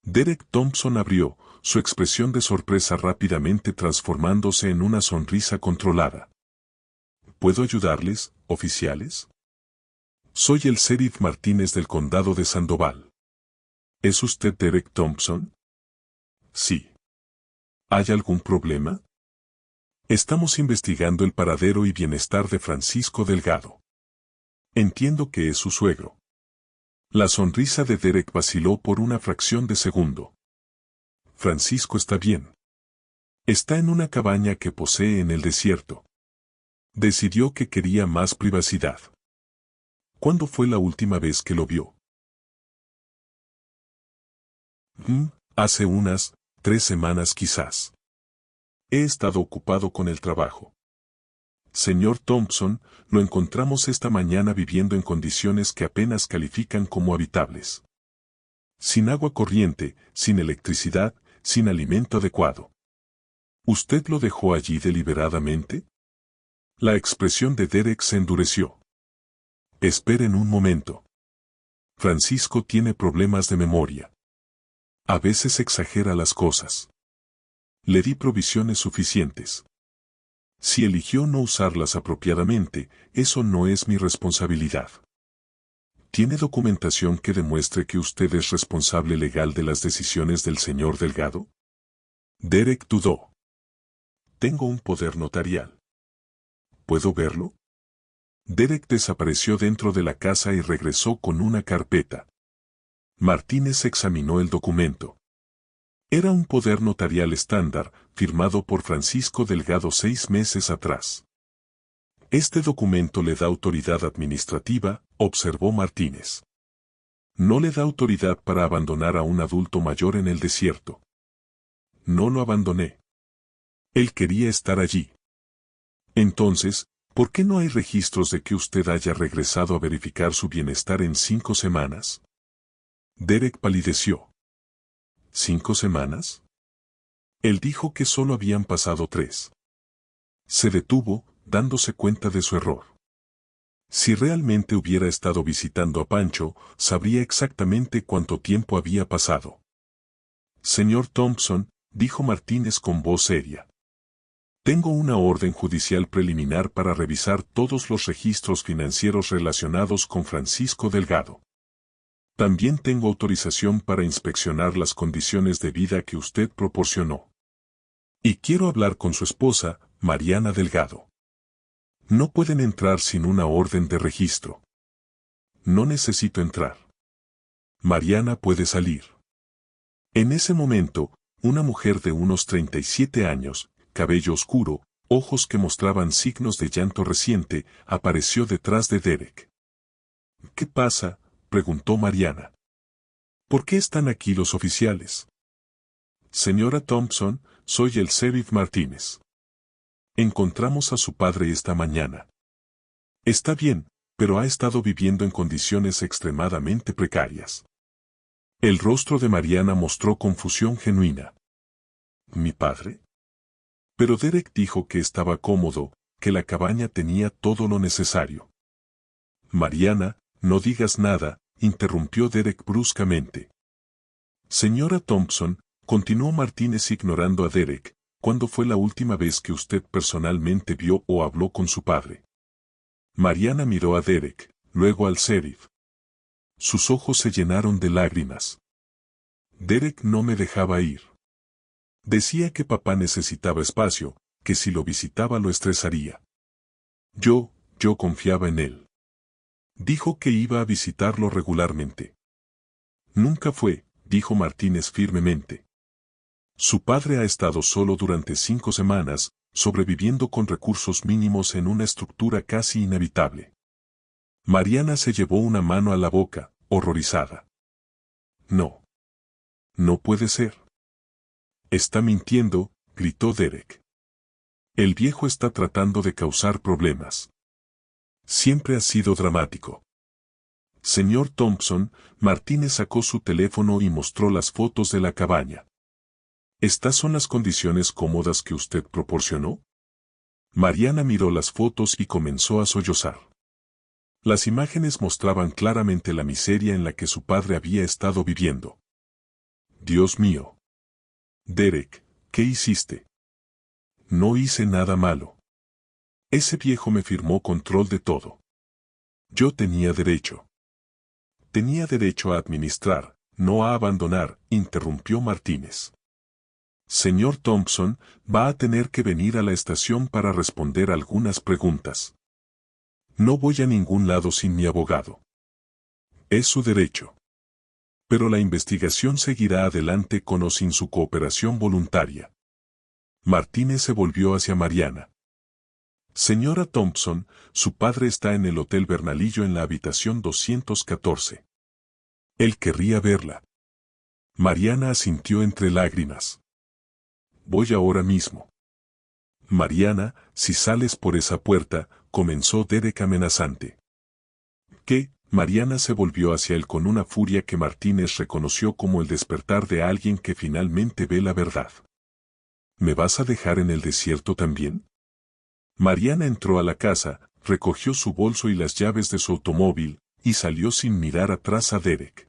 Derek Thompson abrió, su expresión de sorpresa rápidamente transformándose en una sonrisa controlada. ¿Puedo ayudarles, oficiales? Soy el sheriff Martínez del condado de Sandoval. ¿Es usted Derek Thompson? Sí. ¿Hay algún problema? Estamos investigando el paradero y bienestar de Francisco Delgado. Entiendo que es su suegro. La sonrisa de Derek vaciló por una fracción de segundo. Francisco está bien. Está en una cabaña que posee en el desierto. Decidió que quería más privacidad. ¿Cuándo fue la última vez que lo vio? Hace unas 3 semanas quizás. He estado ocupado con el trabajo. Señor Thompson, lo encontramos esta mañana viviendo en condiciones que apenas califican como habitables. Sin agua corriente, sin electricidad, sin alimento adecuado. ¿Usted lo dejó allí deliberadamente? La expresión de Derek se endureció. Esperen un momento. Francisco tiene problemas de memoria. A veces exagera las cosas. Le di provisiones suficientes. Si eligió no usarlas apropiadamente, eso no es mi responsabilidad. ¿Tiene documentación que demuestre que usted es responsable legal de las decisiones del señor Delgado? Derek dudó. Tengo un poder notarial. ¿Puedo verlo? Derek desapareció dentro de la casa y regresó con una carpeta. Martínez examinó el documento. Era un poder notarial estándar, firmado por Francisco Delgado 6 meses atrás. Este documento le da autoridad administrativa, observó Martínez. No le da autoridad para abandonar a un adulto mayor en el desierto. No lo abandoné. Él quería estar allí. Entonces, ¿por qué no hay registros de que usted haya regresado a verificar su bienestar en 5 semanas? Derek palideció. ¿5 semanas? Él dijo que solo habían pasado 3. Se detuvo, dándose cuenta de su error. Si realmente hubiera estado visitando a Pancho, sabría exactamente cuánto tiempo había pasado. Señor Thompson, dijo Martínez con voz seria. Tengo una orden judicial preliminar para revisar todos los registros financieros relacionados con Francisco Delgado. También tengo autorización para inspeccionar las condiciones de vida que usted proporcionó. Y quiero hablar con su esposa, Mariana Delgado. No pueden entrar sin una orden de registro. No necesito entrar. Mariana puede salir. En ese momento, una mujer de unos 37 años, cabello oscuro, ojos que mostraban signos de llanto reciente, apareció detrás de Derek. ¿Qué pasa?, preguntó Mariana. ¿Por qué están aquí los oficiales? Señora Thompson, soy el sheriff Martínez. Encontramos a su padre esta mañana. Está bien, pero ha estado viviendo en condiciones extremadamente precarias. El rostro de Mariana mostró confusión genuina. ¿Mi padre? Pero Derek dijo que estaba cómodo, que la cabaña tenía todo lo necesario. Mariana, no digas nada, interrumpió Derek bruscamente. Señora Thompson, continuó Martínez ignorando a Derek, ¿cuándo fue la última vez que usted personalmente vio o habló con su padre? Mariana miró a Derek, luego al sheriff. Sus ojos se llenaron de lágrimas. Derek no me dejaba ir. Decía que papá necesitaba espacio, que si lo visitaba lo estresaría. Yo confiaba en él. Dijo que iba a visitarlo regularmente. Nunca fue, dijo Martínez firmemente. Su padre ha estado solo durante 5 semanas, sobreviviendo con recursos mínimos en una estructura casi inhabitable. Mariana se llevó una mano a la boca, horrorizada. No. No puede ser. Está mintiendo, gritó Derek. El viejo está tratando de causar problemas. Siempre ha sido dramático. Señor Thompson, Martínez sacó su teléfono y mostró las fotos de la cabaña. ¿Estas son las condiciones cómodas que usted proporcionó? Mariana miró las fotos y comenzó a sollozar. Las imágenes mostraban claramente la miseria en la que su padre había estado viviendo. Dios mío. Derek, ¿qué hiciste? No hice nada malo. Ese viejo me firmó control de todo. Yo tenía derecho. Tenía derecho a administrar, no a abandonar, interrumpió Martínez. Señor Thompson, va a tener que venir a la estación para responder algunas preguntas. No voy a ningún lado sin mi abogado. Es su derecho. Pero la investigación seguirá adelante con o sin su cooperación voluntaria. Martínez se volvió hacia Mariana. Señora Thompson, su padre está en el Hotel Bernalillo en la habitación 214. Él querría verla. Mariana asintió entre lágrimas. Voy ahora mismo. Mariana, si sales por esa puerta, comenzó Derek amenazante. ¿Qué? Mariana se volvió hacia él con una furia que Martínez reconoció como el despertar de alguien que finalmente ve la verdad. ¿Me vas a dejar en el desierto también? Mariana entró a la casa, recogió su bolso y las llaves de su automóvil, y salió sin mirar atrás a Derek.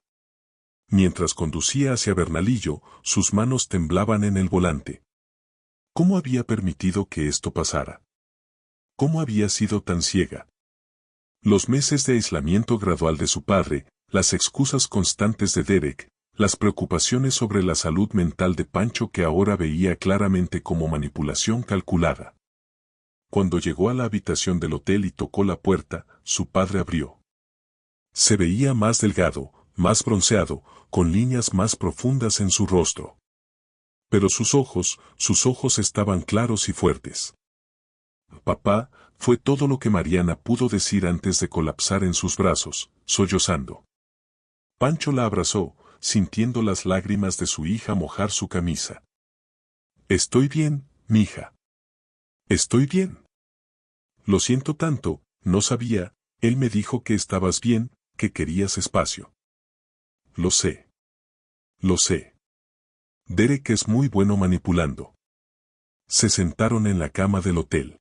Mientras conducía hacia Bernalillo, sus manos temblaban en el volante. ¿Cómo había permitido que esto pasara? ¿Cómo había sido tan ciega? Los meses de aislamiento gradual de su padre, las excusas constantes de Derek, las preocupaciones sobre la salud mental de Pancho que ahora veía claramente como manipulación calculada. Cuando llegó a la habitación del hotel y tocó la puerta, su padre abrió. Se veía más delgado, más bronceado, con líneas más profundas en su rostro. Pero sus ojos estaban claros y fuertes. Papá, fue todo lo que Mariana pudo decir antes de colapsar en sus brazos, sollozando. Pancho la abrazó, sintiendo las lágrimas de su hija mojar su camisa. Estoy bien, mija. Estoy bien. Lo siento tanto, no sabía, él me dijo que estabas bien, que querías espacio. Lo sé. Lo sé. Derek es muy bueno manipulando. Se sentaron en la cama del hotel.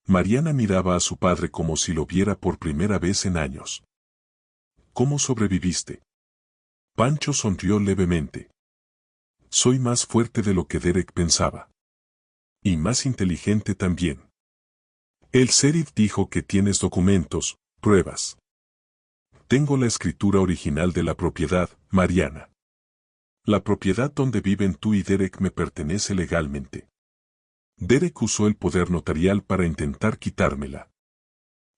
Mariana miraba a su padre como si lo viera por primera vez en años. ¿Cómo sobreviviste? Pancho sonrió levemente. soy más fuerte de lo que Derek pensaba. Y más inteligente también. El sheriff dijo que tienes documentos, pruebas. Tengo la escritura original de la propiedad, Mariana. La propiedad donde viven tú y Derek me pertenece legalmente. Derek usó el poder notarial para intentar quitármela.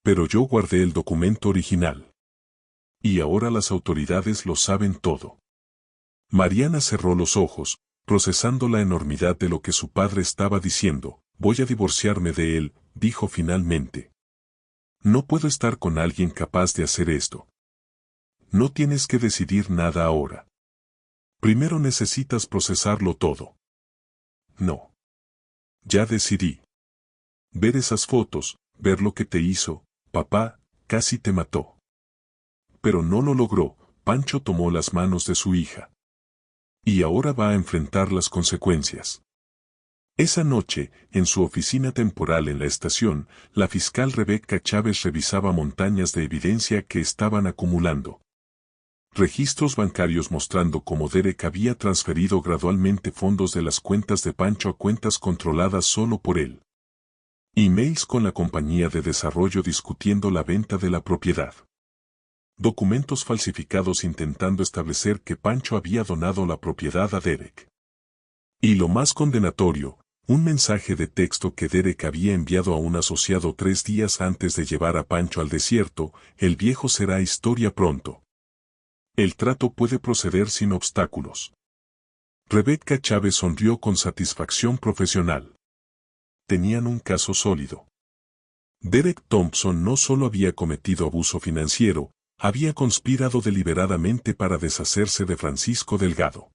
Pero yo guardé el documento original. Y ahora las autoridades lo saben todo. Mariana cerró los ojos, procesando la enormidad de lo que su padre estaba diciendo. Voy a divorciarme de él, dijo finalmente. No puedo estar con alguien capaz de hacer esto. No tienes que decidir nada ahora. Primero necesitas procesarlo todo. No. Ya decidí. Ver esas fotos, ver lo que te hizo, papá, casi te mató. Pero no lo logró, Pancho tomó las manos de su hija. Y ahora va a enfrentar las consecuencias. Esa noche, en su oficina temporal en la estación, la fiscal Rebecca Chávez revisaba montañas de evidencia que estaban acumulando. Registros bancarios mostrando cómo Derek había transferido gradualmente fondos de las cuentas de Pancho a cuentas controladas solo por él. Emails con la compañía de desarrollo discutiendo la venta de la propiedad. Documentos falsificados intentando establecer que Pancho había donado la propiedad a Derek. Y lo más condenatorio, un mensaje de texto que Derek había enviado a un asociado 3 días antes de llevar a Pancho al desierto. El viejo será historia pronto. El trato puede proceder sin obstáculos. Rebecca Chávez sonrió con satisfacción profesional. Tenían un caso sólido. Derek Thompson no solo había cometido abuso financiero, había conspirado deliberadamente para deshacerse de Francisco Delgado.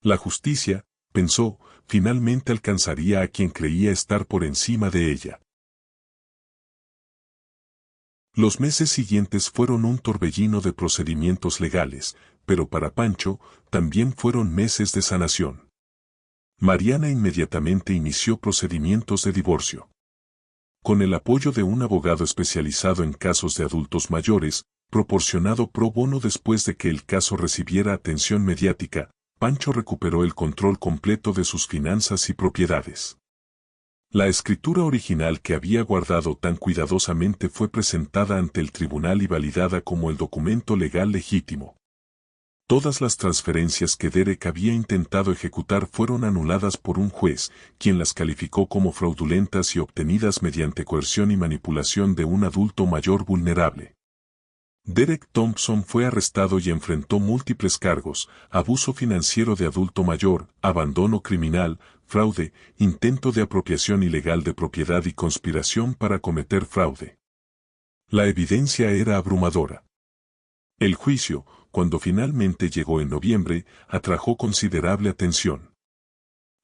La justicia, pensó, finalmente alcanzaría a quien creía estar por encima de ella. Los meses siguientes fueron un torbellino de procedimientos legales, pero para Pancho, también fueron meses de sanación. Mariana inmediatamente inició procedimientos de divorcio. Con el apoyo de un abogado especializado en casos de adultos mayores, proporcionado pro bono después de que el caso recibiera atención mediática, Pancho recuperó el control completo de sus finanzas y propiedades. La escritura original que había guardado tan cuidadosamente fue presentada ante el tribunal y validada como el documento legal legítimo. Todas las transferencias que Derek había intentado ejecutar fueron anuladas por un juez, quien las calificó como fraudulentas y obtenidas mediante coerción y manipulación de un adulto mayor vulnerable. Derek Thompson fue arrestado y enfrentó múltiples cargos: abuso financiero de adulto mayor, abandono criminal, fraude, intento de apropiación ilegal de propiedad y conspiración para cometer fraude. La evidencia era abrumadora. El juicio, cuando finalmente llegó en noviembre, atrajo considerable atención.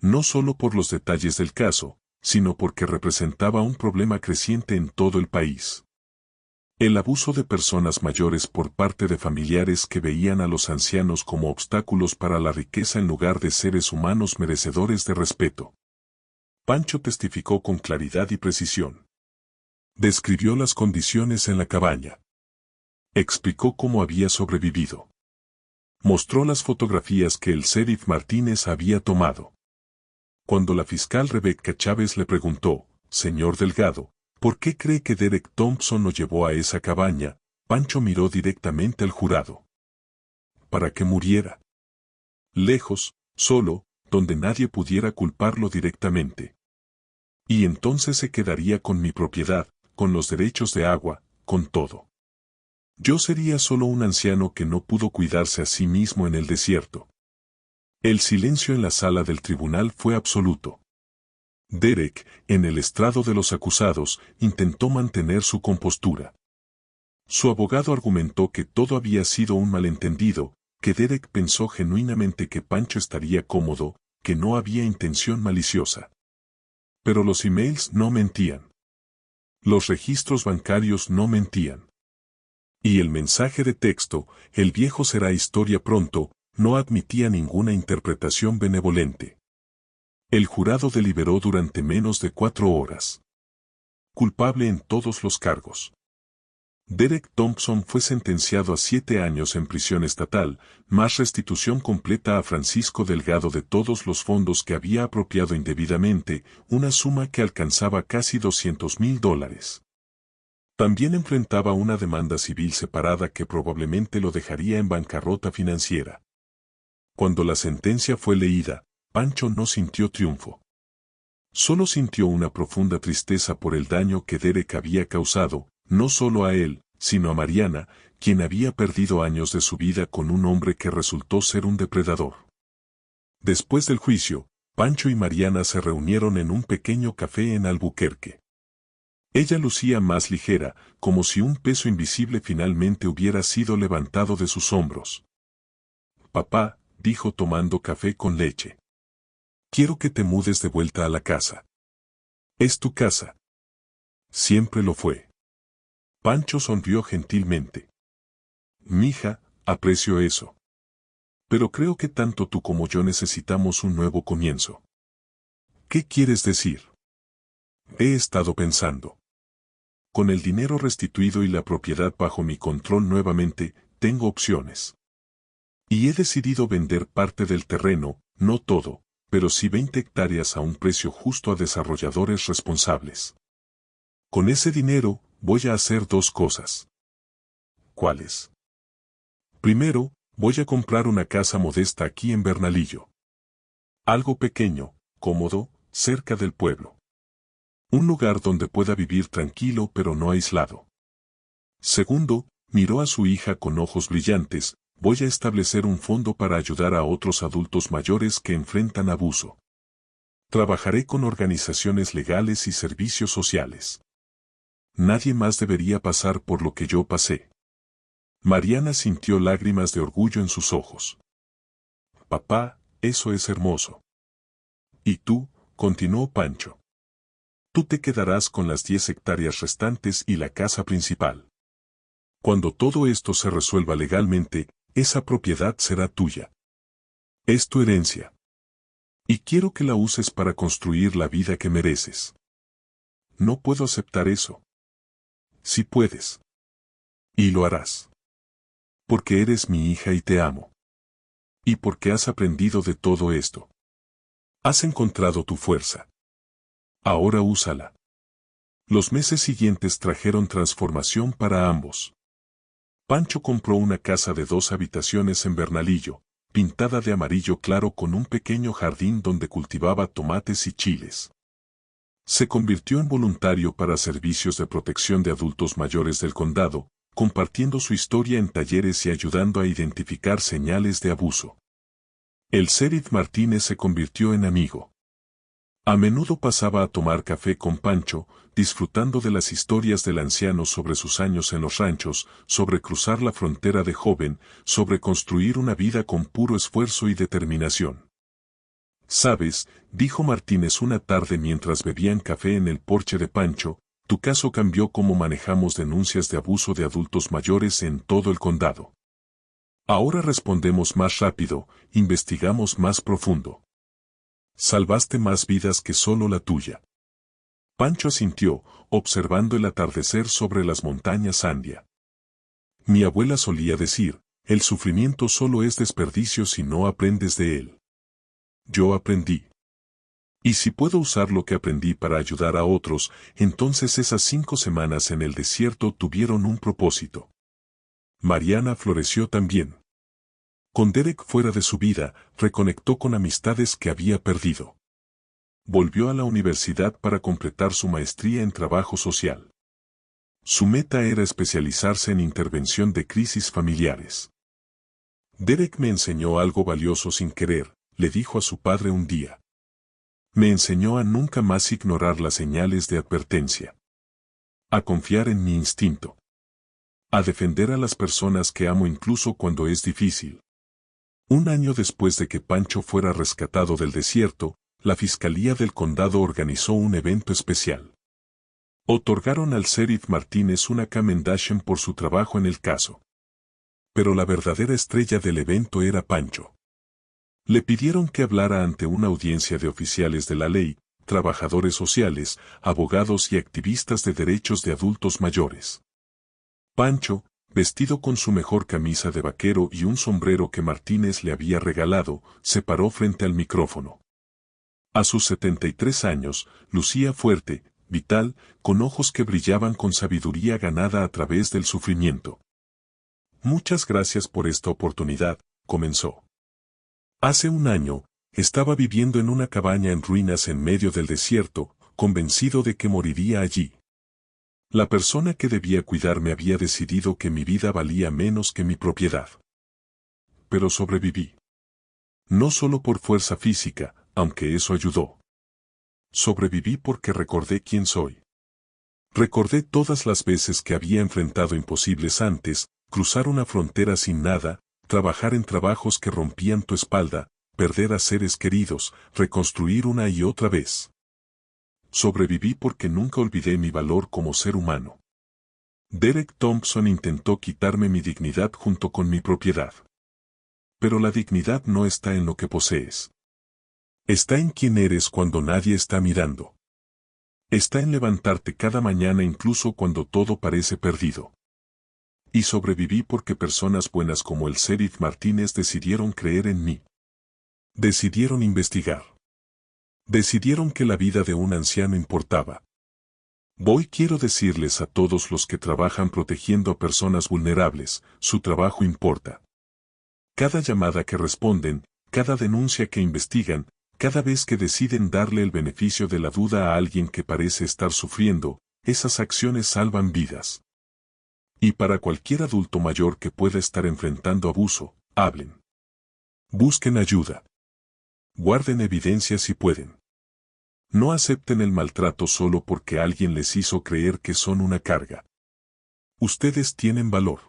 No solo por los detalles del caso, sino porque representaba un problema creciente en todo el país. El abuso de personas mayores por parte de familiares que veían a los ancianos como obstáculos para la riqueza en lugar de seres humanos merecedores de respeto. Pancho testificó con claridad y precisión. Describió las condiciones en la cabaña. Explicó cómo había sobrevivido. Mostró las fotografías que el sheriff Martínez había tomado. Cuando la fiscal Rebecca Chávez le preguntó, «Señor Delgado, ¿por qué cree que Derek Thompson lo llevó a esa cabaña?», Pancho miró directamente al jurado. «Para que muriera. Lejos, solo, donde nadie pudiera culparlo directamente. Y entonces se quedaría con mi propiedad, con los derechos de agua, con todo. Yo sería solo un anciano que no pudo cuidarse a sí mismo en el desierto». El silencio en la sala del tribunal fue absoluto. Derek, en el estrado de los acusados, intentó mantener su compostura. Su abogado argumentó que todo había sido un malentendido, que Derek pensó genuinamente que Pancho estaría cómodo, que no había intención maliciosa. Pero los emails no mentían. Los registros bancarios no mentían. Y el mensaje de texto, «El viejo será historia pronto», no admitía ninguna interpretación benevolente. El jurado deliberó durante menos de 4 horas. Culpable en todos los cargos. Derek Thompson fue sentenciado a 7 años en prisión estatal, más restitución completa a Francisco Delgado de todos los fondos que había apropiado indebidamente, una suma que alcanzaba casi $200,000. También enfrentaba una demanda civil separada que probablemente lo dejaría en bancarrota financiera. Cuando la sentencia fue leída, Pancho no sintió triunfo. Solo sintió una profunda tristeza por el daño que Derek había causado, no solo a él, sino a Mariana, quien había perdido años de su vida con un hombre que resultó ser un depredador. Después del juicio, Pancho y Mariana se reunieron en un pequeño café en Albuquerque. Ella lucía más ligera, como si un peso invisible finalmente hubiera sido levantado de sus hombros. «Papá», dijo tomando café con leche. «Quiero que te mudes de vuelta a la casa. Es tu casa». Siempre lo fue. Pancho sonrió gentilmente. «Mija, aprecio eso. Pero creo que tanto tú como yo necesitamos un nuevo comienzo». «¿Qué quieres decir?» «He estado pensando. Con el dinero restituido y la propiedad bajo mi control nuevamente, tengo opciones. Y he decidido vender parte del terreno, no todo, pero sí 20 hectáreas a un precio justo a desarrolladores responsables. Con ese dinero, voy a hacer 2 cosas». «¿Cuáles?» «Primero, voy a comprar una casa modesta aquí en Bernalillo. Algo pequeño, cómodo, cerca del pueblo. Un lugar donde pueda vivir tranquilo pero no aislado. Segundo», miró a su hija con ojos brillantes, «voy a establecer un fondo para ayudar a otros adultos mayores que enfrentan abuso. Trabajaré con organizaciones legales y servicios sociales. Nadie más debería pasar por lo que yo pasé». Mariana sintió lágrimas de orgullo en sus ojos. «Papá, eso es hermoso». «¿Y tú?», continuó Pancho. «Tú te quedarás con las 10 hectáreas restantes y la casa principal. Cuando todo esto se resuelva legalmente, esa propiedad será tuya. Es tu herencia. Y quiero que la uses para construir la vida que mereces». «No puedo aceptar eso». «Sí puedes. Y lo harás. Porque eres mi hija y te amo. Y porque has aprendido de todo esto. Has encontrado tu fuerza. Ahora úsala». Los meses siguientes trajeron transformación para ambos. Pancho compró una casa de 2 habitaciones en Bernalillo, pintada de amarillo claro con un pequeño jardín donde cultivaba tomates y chiles. Se convirtió en voluntario para servicios de protección de adultos mayores del condado, compartiendo su historia en talleres y ayudando a identificar señales de abuso. El sheriff Martínez se convirtió en amigo. A menudo pasaba a tomar café con Pancho, disfrutando de las historias del anciano sobre sus años en los ranchos, sobre cruzar la frontera de joven, sobre construir una vida con puro esfuerzo y determinación. «¿Sabes?», dijo Martínez una tarde mientras bebían café en el porche de Pancho, «tu caso cambió cómo manejamos denuncias de abuso de adultos mayores en todo el condado. Ahora respondemos más rápido, investigamos más profundo. Salvaste más vidas que solo la tuya». Pancho asintió, observando el atardecer sobre las montañas Sandia. «Mi abuela solía decir, el sufrimiento solo es desperdicio si no aprendes de él. Yo aprendí. Y si puedo usar lo que aprendí para ayudar a otros, entonces esas 5 semanas en el desierto tuvieron un propósito». Mariana floreció también. Con Derek fuera de su vida, reconectó con amistades que había perdido. Volvió a la universidad para completar su maestría en trabajo social. Su meta era especializarse en intervención de crisis familiares. «Derek me enseñó algo valioso sin querer», le dijo a su padre un día. «Me enseñó a nunca más ignorar las señales de advertencia. A confiar en mi instinto. A defender a las personas que amo incluso cuando es difícil». Un año después de que Pancho fuera rescatado del desierto, la Fiscalía del Condado organizó un evento especial. Otorgaron al sheriff Martínez una commendation por su trabajo en el caso. Pero la verdadera estrella del evento era Pancho. Le pidieron que hablara ante una audiencia de oficiales de la ley, trabajadores sociales, abogados y activistas de derechos de adultos mayores. Pancho, vestido con su mejor camisa de vaquero y un sombrero que Martínez le había regalado, se paró frente al micrófono. A sus 73 años, lucía fuerte, vital, con ojos que brillaban con sabiduría ganada a través del sufrimiento. Muchas gracias por esta oportunidad, comenzó. Hace un año, estaba viviendo en una cabaña en ruinas en medio del desierto, convencido de que moriría allí. La persona que debía cuidarme había decidido que mi vida valía menos que mi propiedad. Pero sobreviví. No solo por fuerza física, aunque eso ayudó. Sobreviví porque recordé quién soy. Recordé todas las veces que había enfrentado imposibles antes, cruzar una frontera sin nada, trabajar en trabajos que rompían tu espalda, perder a seres queridos, reconstruir una y otra vez. Sobreviví porque nunca olvidé mi valor como ser humano. Derek Thompson intentó quitarme mi dignidad junto con mi propiedad. Pero la dignidad no está en lo que posees. Está en quién eres cuando nadie está mirando. Está en levantarte cada mañana incluso cuando todo parece perdido. Y sobreviví porque personas buenas como el Sheriff Martínez decidieron creer en mí. Decidieron investigar. Decidieron que la vida de un anciano importaba. Quiero decirles a todos los que trabajan protegiendo a personas vulnerables, su trabajo importa. Cada llamada que responden, cada denuncia que investigan, cada vez que deciden darle el beneficio de la duda a alguien que parece estar sufriendo, esas acciones salvan vidas. Y para cualquier adulto mayor que pueda estar enfrentando abuso, hablen. Busquen ayuda. Guarden evidencia si pueden. No acepten el maltrato solo porque alguien les hizo creer que son una carga. Ustedes tienen valor.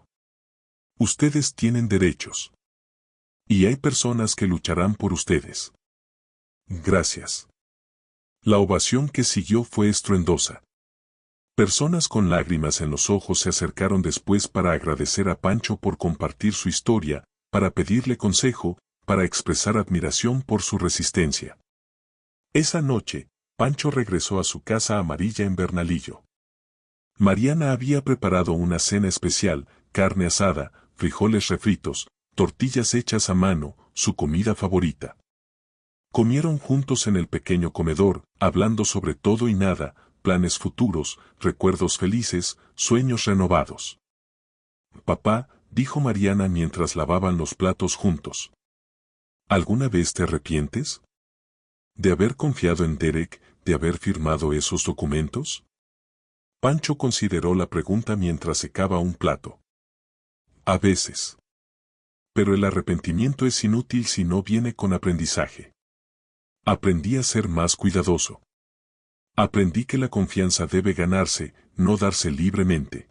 Ustedes tienen derechos. Y hay personas que lucharán por ustedes. Gracias. La ovación que siguió fue estruendosa. Personas con lágrimas en los ojos se acercaron después para agradecer a Pancho por compartir su historia, para pedirle consejo, para expresar admiración por su resistencia. Esa noche, Pancho regresó a su casa amarilla en Bernalillo. Mariana había preparado una cena especial, carne asada, frijoles refritos, tortillas hechas a mano, su comida favorita. Comieron juntos en el pequeño comedor, hablando sobre todo y nada, planes futuros, recuerdos felices, sueños renovados. Papá, dijo Mariana mientras lavaban los platos juntos. ¿Alguna vez te arrepientes? ¿De haber confiado en Derek, de haber firmado esos documentos? Pancho consideró la pregunta mientras secaba un plato. A veces. Pero el arrepentimiento es inútil si no viene con aprendizaje. Aprendí a ser más cuidadoso. Aprendí que la confianza debe ganarse, no darse libremente.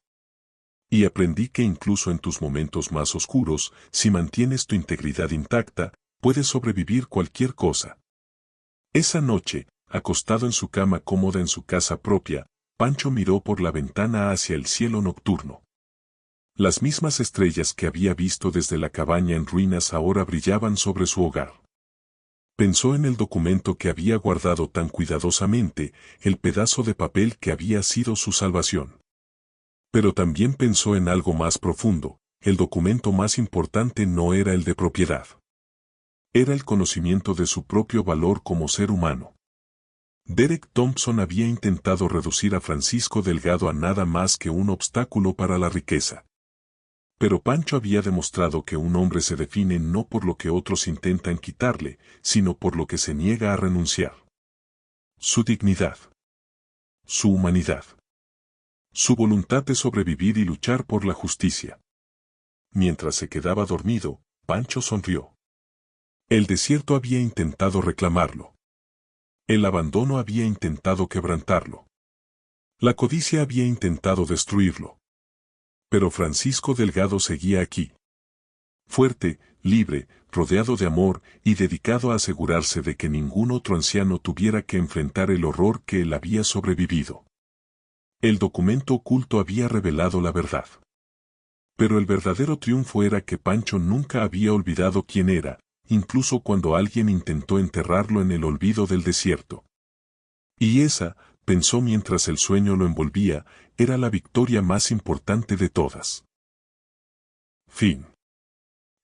Y aprendí que incluso en tus momentos más oscuros, si mantienes tu integridad intacta, puedes sobrevivir cualquier cosa. Esa noche, acostado en su cama cómoda en su casa propia, Pancho miró por la ventana hacia el cielo nocturno. Las mismas estrellas que había visto desde la cabaña en ruinas ahora brillaban sobre su hogar. Pensó en el documento que había guardado tan cuidadosamente, el pedazo de papel que había sido su salvación. Pero también pensó en algo más profundo, el documento más importante no era el de propiedad. Era el conocimiento de su propio valor como ser humano. Derek Thompson había intentado reducir a Francisco Delgado a nada más que un obstáculo para la riqueza. Pero Pancho había demostrado que un hombre se define no por lo que otros intentan quitarle, sino por lo que se niega a renunciar. Su dignidad. Su humanidad. Su voluntad de sobrevivir y luchar por la justicia. Mientras se quedaba dormido, Pancho sonrió. El desierto había intentado reclamarlo. El abandono había intentado quebrantarlo. La codicia había intentado destruirlo. Pero Francisco Delgado seguía aquí. Fuerte, libre, rodeado de amor y dedicado a asegurarse de que ningún otro anciano tuviera que enfrentar el horror que él había sobrevivido. El documento oculto había revelado la verdad. Pero el verdadero triunfo era que Pancho nunca había olvidado quién era, incluso cuando alguien intentó enterrarlo en el olvido del desierto. Y esa, pensó mientras el sueño lo envolvía, era la victoria más importante de todas. Fin.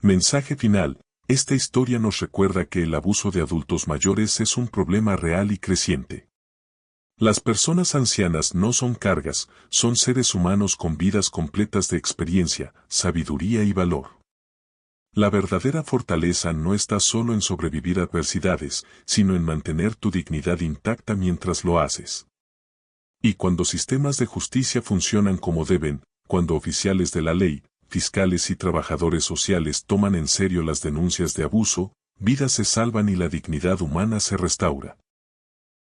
Mensaje final. Esta historia nos recuerda que el abuso de adultos mayores es un problema real y creciente. Las personas ancianas no son cargas, son seres humanos con vidas completas de experiencia, sabiduría y valor. La verdadera fortaleza no está solo en sobrevivir a adversidades, sino en mantener tu dignidad intacta mientras lo haces. Y cuando sistemas de justicia funcionan como deben, cuando oficiales de la ley, fiscales y trabajadores sociales toman en serio las denuncias de abuso, vidas se salvan y la dignidad humana se restaura.